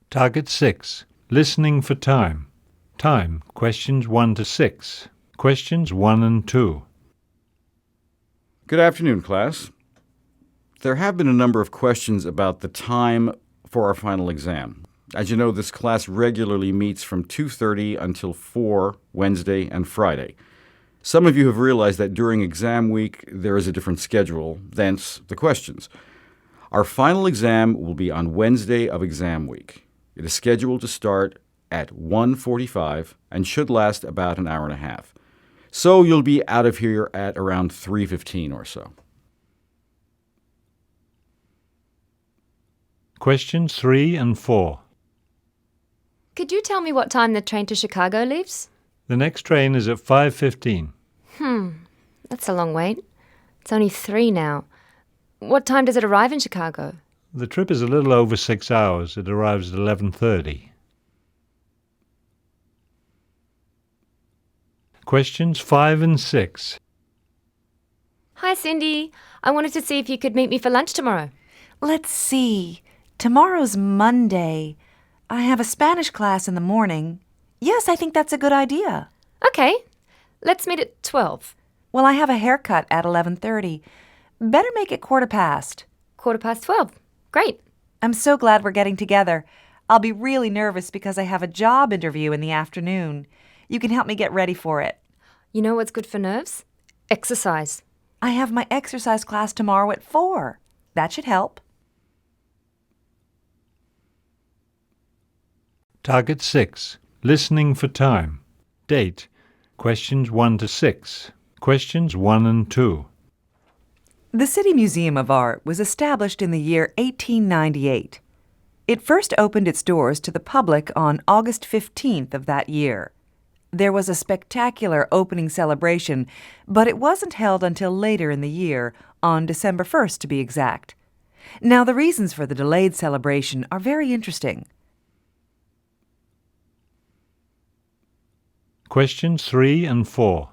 Target 6. Listening for time. Time, questions 1 to 6. Questions 1 and 2. Good afternoon, class. There have been a number of questions about the time for our final exam. As you know, this class regularly meets from 2:30 until 4 Wednesday and Friday. Some of you have realized that during exam week there is a different schedule, thence the questions. Our final exam will be on Wednesday of exam week. It is scheduled to start at 1:45 and should last about an hour and a half. So you'll be out of here at around 3:15 or so. Questions 3 and 4. Could you tell me what time the train to Chicago leaves? The next train is at 5:15. That's a long wait. It's only 3 now. What time does it arrive in Chicago? The trip is a little over 6 hours. It arrives at 11:30. Questions 5 and 6. Hi, Cindy. I wanted to see if you could meet me for lunch tomorrow. Let's see. Tomorrow's Monday. I have a Spanish class in the morning. Yes, I think that's a good idea. Okay. Let's meet at 12. Well, I have a haircut at 11:30. Better make it 12:15. 12:15. Great. I'm so glad we're getting together. I'll be really nervous because I have a job interview in the afternoon. You can help me get ready for it. You know what's good for nerves? Exercise. I have my exercise class tomorrow at 4. That should help. Target 6. Listening for time. Date. Questions 1 to 6. Questions 1 and 2. The City Museum of Art was established in the year 1898. It first opened its doors to the public on August 15th of that year. There was a spectacular opening celebration, but it wasn't held until later in the year, on December 1st to be exact. Now, the reasons for the delayed celebration are very interesting. Questions 3 and 4.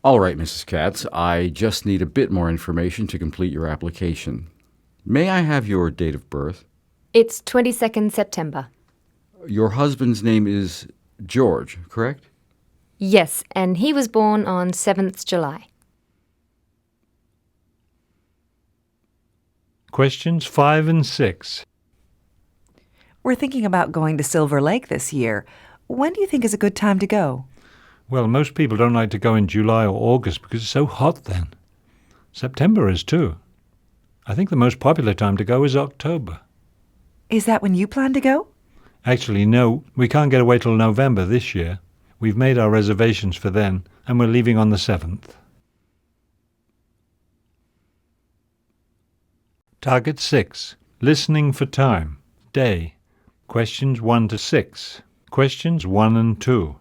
All right, Mrs. Katz, I just need a bit more information to complete your application. May I have your date of birth? It's 22nd September. Your husband's name is George, correct? Yes, and he was born on 7th July. Questions 5 and 6. We're thinking about going to Silver Lake this year. When do you think is a good time to go? Well, most people don't like to go in July or August because it's so hot then. September is too. I think the most popular time to go is October. Is that when you plan to go? Actually, no, we can't get away till November this year. We've made our reservations for then, and we're leaving on the 7th. Target 6. Listening for time. Day. Questions 1 to 6. Questions 1 and 2.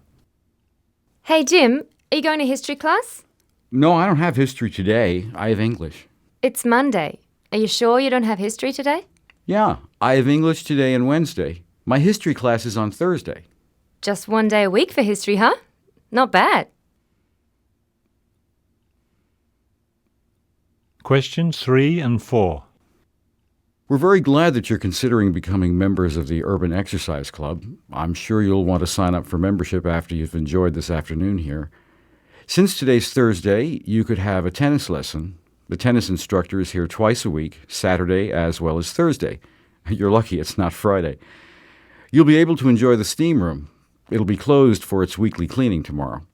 Hey, Jim, are you going to history class? No, I don't have history today. I have English. It's Monday. Are you sure you don't have history today? Yeah, I have English today and Wednesday. My history class is on Thursday. Just 1 day a week for history, huh? Not bad. Questions 3 and 4. We're very glad that you're considering becoming members of the Urban Exercise Club. I'm sure you'll want to sign up for membership after you've enjoyed this afternoon here. Since today's Thursday, you could have a tennis lesson. The tennis instructor is here twice a week, Saturday as well as Thursday. You're lucky it's not Friday. You'll be able to enjoy the steam room. It'll be closed for its weekly cleaning tomorrow.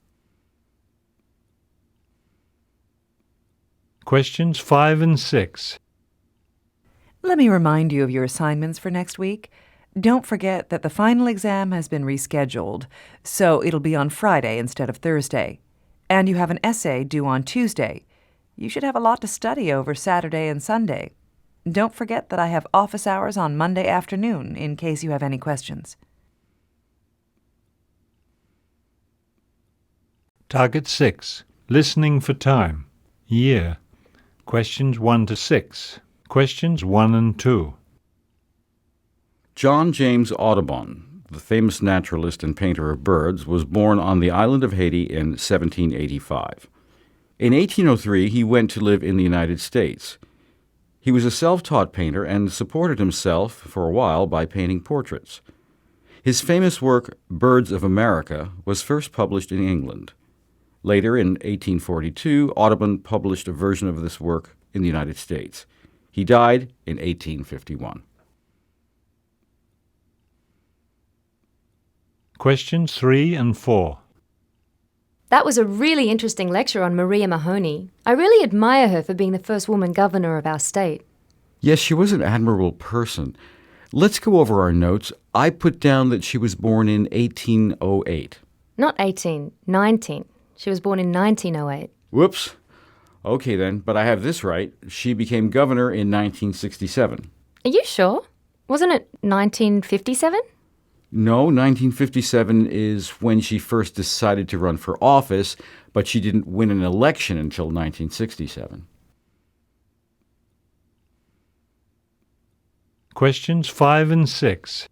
Questions 5 and 6. Let me remind you of your assignments for next week. Don't forget that the final exam has been rescheduled, so it'll be on Friday instead of Thursday. And you have an essay due on Tuesday. You should have a lot to study over Saturday and Sunday. Don't forget that I have office hours on Monday afternoon in case you have any questions. Target 6. Listening for time. Year. Questions 1 to 6. Questions 1 and 2. John James Audubon, the famous naturalist and painter of birds, was born on the island of Haiti in 1785. In 1803, he went to live in the United States. He was a self-taught painter and supported himself for a while by painting portraits. His famous work, Birds of America, was first published in England. Later, in 1842, Audubon published a version of this work in the United States. He died in 1851. Questions 3 and 4. That was a really interesting lecture on Maria Mahoney. I really admire her for being the first woman governor of our state. Yes, she was an admirable person. Let's go over our notes. I put down that she was born in 1808. Not 18, 19. She was born in 1908. Whoops. Okay then, but I have this right. She became governor in 1967. Are you sure? Wasn't it 1957? No, 1957 is when she first decided to run for office, but she didn't win an election until 1967. Questions 5 and 6.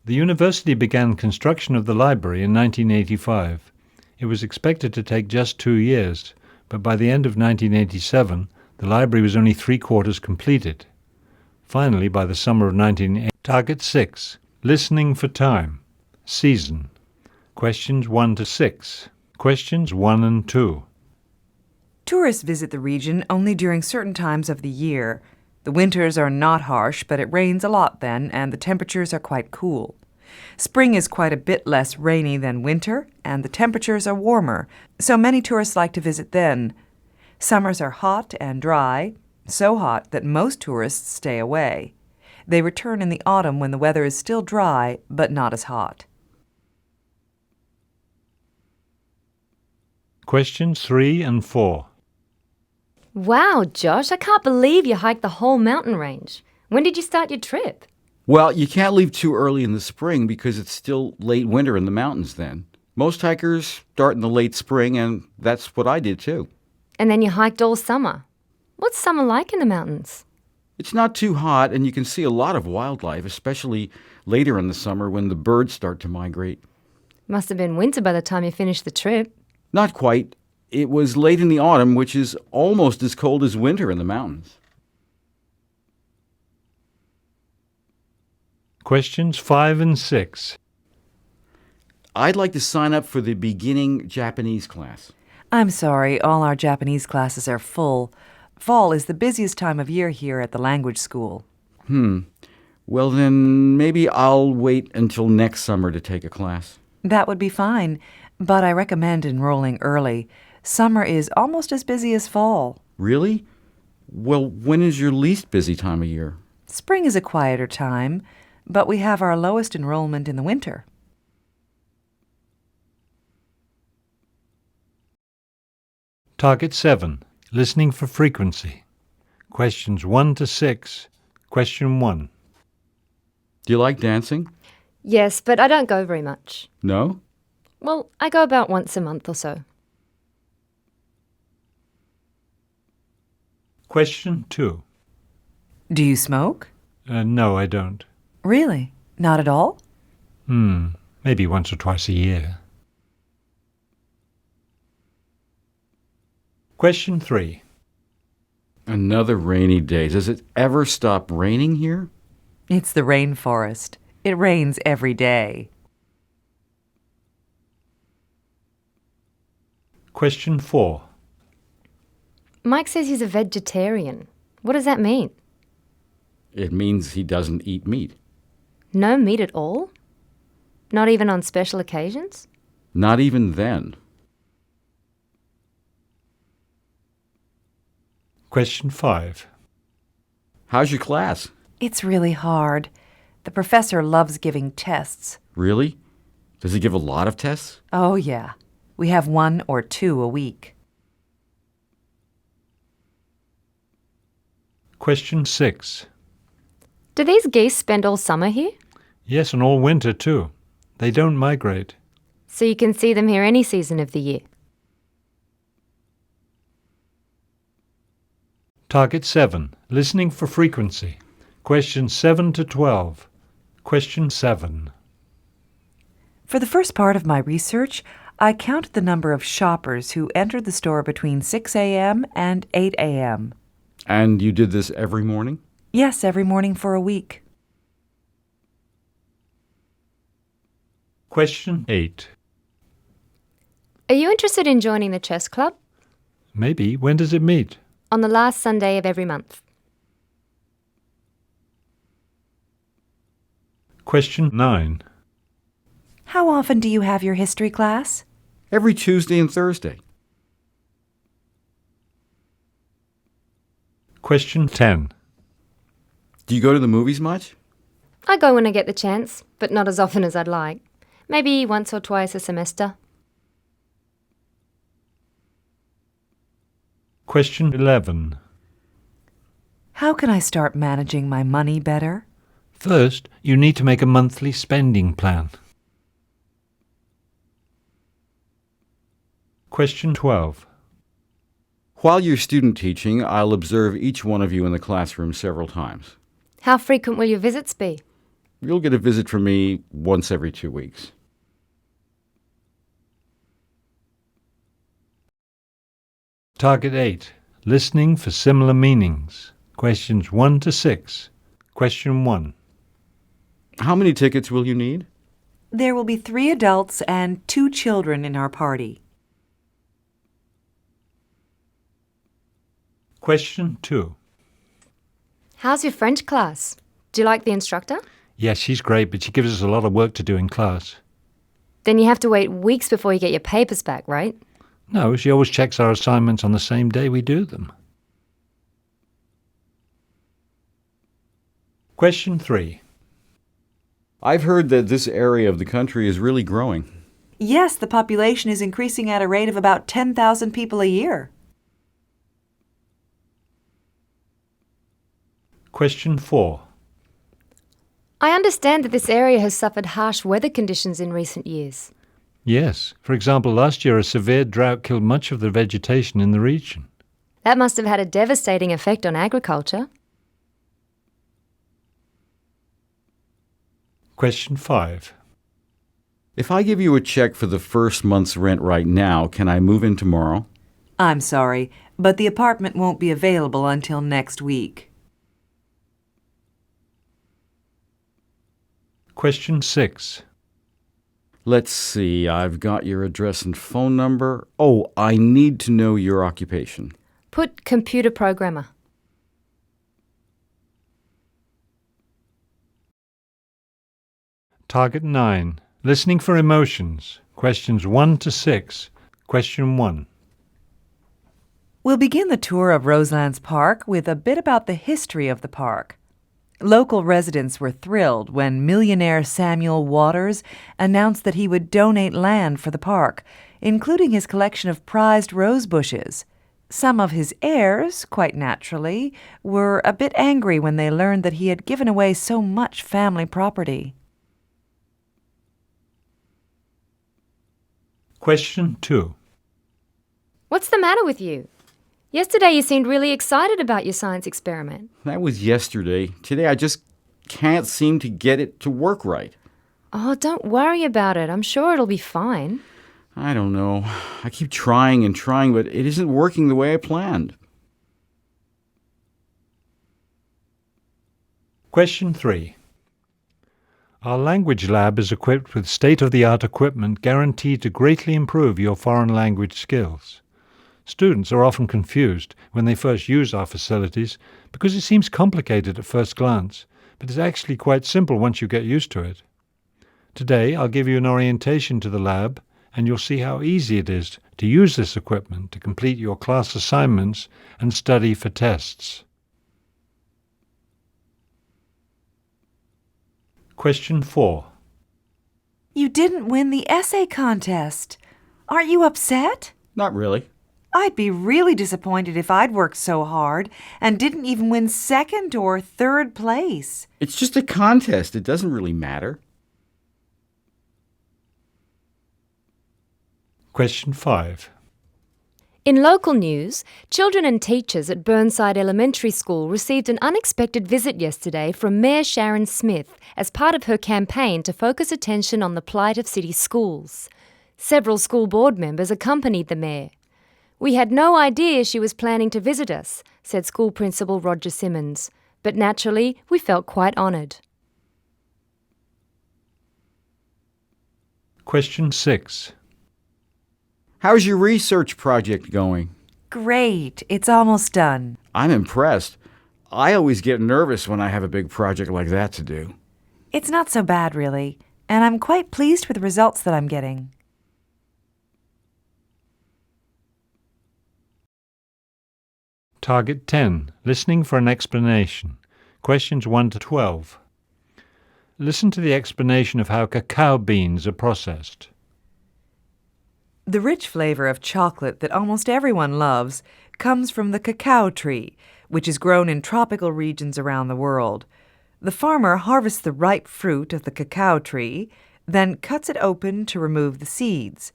The university began construction of the library in 1985. It was expected to take just 2 years, but by the end of 1987, the library was only 3/4 completed. Finally, by the summer of 1980, Target 6. Listening for time. Season. Questions 1 to 6. Questions 1 and 2. Tourists visit the region only during certain times of the year. The winters are not harsh, but it rains a lot then, and the temperatures are quite cool. Spring is quite a bit less rainy than winter, and the temperatures are warmer, so many tourists like to visit then. Summers are hot and dry, so hot that most tourists stay away. They return in the autumn when the weather is still dry, but not as hot. Questions 3 and 4. Wow, Josh, I can't believe you hiked the whole mountain range. When did you start your trip? Well, you can't leave too early in the spring because it's still late winter in the mountains then. Most hikers start in the late spring, and that's what I did too. And then you hiked all summer. What's summer like in the mountains? It's not too hot, and you can see a lot of wildlife, especially later in the summer when the birds start to migrate. Must have been winter by the time you finished the trip. Not quite. It was late in the autumn, which is almost as cold as winter in the mountains. Questions 5 and 6. I'd like to sign up for the beginning Japanese class. I'm sorry, all our Japanese classes are full. Fall is the busiest time of year here at the language school. Well, then maybe I'll wait until next summer to take a class. That would be fine, but I recommend enrolling early. Summer is almost as busy as fall. Really? Well, when is your least busy time of year? Spring is a quieter time, but we have our lowest enrollment in the winter. Target 7. Listening for frequency. Questions 1 to 6. Question 1. Do you like dancing? Yes, but I don't go very much. No? Well, I go about once a month or so. Question 2. Do you smoke? No, I don't. Really? Not at all? Maybe once or twice a year. Question 3. Another rainy day. Does it ever stop raining here? It's the rainforest. It rains every day. Question 4. Mike says he's a vegetarian. What does that mean? It means he doesn't eat meat. No meat at all? Not even on special occasions? Not even then. Question 5. How's your class? It's really hard. The professor loves giving tests. Really? Does he give a lot of tests? Oh, yeah. We have 1 or 2 a week. Question 6. Do these geese spend all summer here? Yes, and all winter too. They don't migrate. So you can see them here any season of the year? Target 7. Listening for frequency. Questions 7 to 12. Question 7. For the first part of my research, I counted the number of shoppers who entered the store between 6 a.m. and 8 a.m. And you did this every morning? Yes, every morning for a week. Question 8. Are you interested in joining the chess club? Maybe. When does it meet? On the last Sunday of every month. Question 9. How often do you have your history class? Every Tuesday and Thursday. Question 10. Do you go to the movies much? I go when I get the chance, but not as often as I'd like. Maybe once or twice a semester. Question 11. How can I start managing my money better? First, you need to make a monthly spending plan. Question 12. While you're student teaching, I'll observe each one of you in the classroom several times. How frequent will your visits be? You'll get a visit from me once every 2 weeks. Target 8. Listening for similar meanings. Questions 1 to 6. Question 1. How many tickets will you need? There will be 3 adults and 2 children in our party. Question 2. How's your French class? Do you like the instructor? Yes, she's great, but she gives us a lot of work to do in class. Then you have to wait weeks before you get your papers back, right? No, she always checks our assignments on the same day we do them. Question 3. I've heard that this area of the country is really growing. Yes, the population is increasing at a rate of about 10,000 people a year. Question 4. I understand that this area has suffered harsh weather conditions in recent years. Yes. For example, last year a severe drought killed much of the vegetation in the region. That must have had a devastating effect on agriculture. Question 5. If I give you a check for the first month's rent right now, can I move in tomorrow? I'm sorry, but the apartment won't be available until next week. Question 6. Let's see, I've got your address and phone number. Oh, I need to know your occupation. Put computer programmer. Target 9. Listening for emotions. Questions 1 to 6. Question 1. We'll begin the tour of Roselands Park with a bit about the history of the park. Local residents were thrilled when millionaire Samuel Waters announced that he would donate land for the park, including his collection of prized rose bushes. Some of his heirs, quite naturally, were a bit angry when they learned that he had given away so much family property. Question 2. What's the matter with you? Yesterday you seemed really excited about your science experiment. That was yesterday. Today I just can't seem to get it to work right. Oh, don't worry about it. I'm sure it'll be fine. I don't know. I keep trying and trying, but it isn't working the way I planned. Question 3. Our language lab is equipped with state-of-the-art equipment guaranteed to greatly improve your foreign language skills. Students are often confused when they first use our facilities because it seems complicated at first glance, but it's actually quite simple once you get used to it. Today I'll give you an orientation to the lab, and you'll see how easy it is to use this equipment to complete your class assignments and study for tests. Question 4. You didn't win the essay contest. Aren't you upset? Not really. I'd be really disappointed if I'd worked so hard and didn't even win 2nd or 3rd place. It's just a contest. It doesn't really matter. Question 5. In local news, children and teachers at Burnside Elementary School received an unexpected visit yesterday from Mayor Sharon Smith as part of her campaign to focus attention on the plight of city schools. Several school board members accompanied the mayor. We had no idea she was planning to visit us, said School Principal Roger Simmons, but naturally we felt quite honoured. Question 6. How's your research project going? Great, it's almost done. I'm impressed. I always get nervous when I have a big project like that to do. It's not so bad, really, and I'm quite pleased with the results that I'm getting. Target 10. Listening for an explanation. Questions 1 to 12. Listen to the explanation of how cacao beans are processed. The rich flavor of chocolate that almost everyone loves comes from the cacao tree, which is grown in tropical regions around the world. The farmer harvests the ripe fruit of the cacao tree, then cuts it open to remove the seeds.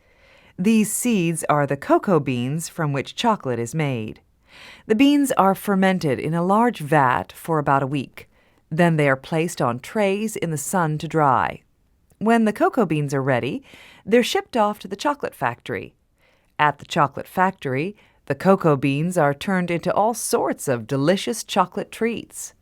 These seeds are the cocoa beans from which chocolate is made. The beans are fermented in a large vat for about a week. Then they are placed on trays in the sun to dry. When the cocoa beans are ready, they're shipped off to the chocolate factory. At the chocolate factory, the cocoa beans are turned into all sorts of delicious chocolate treats.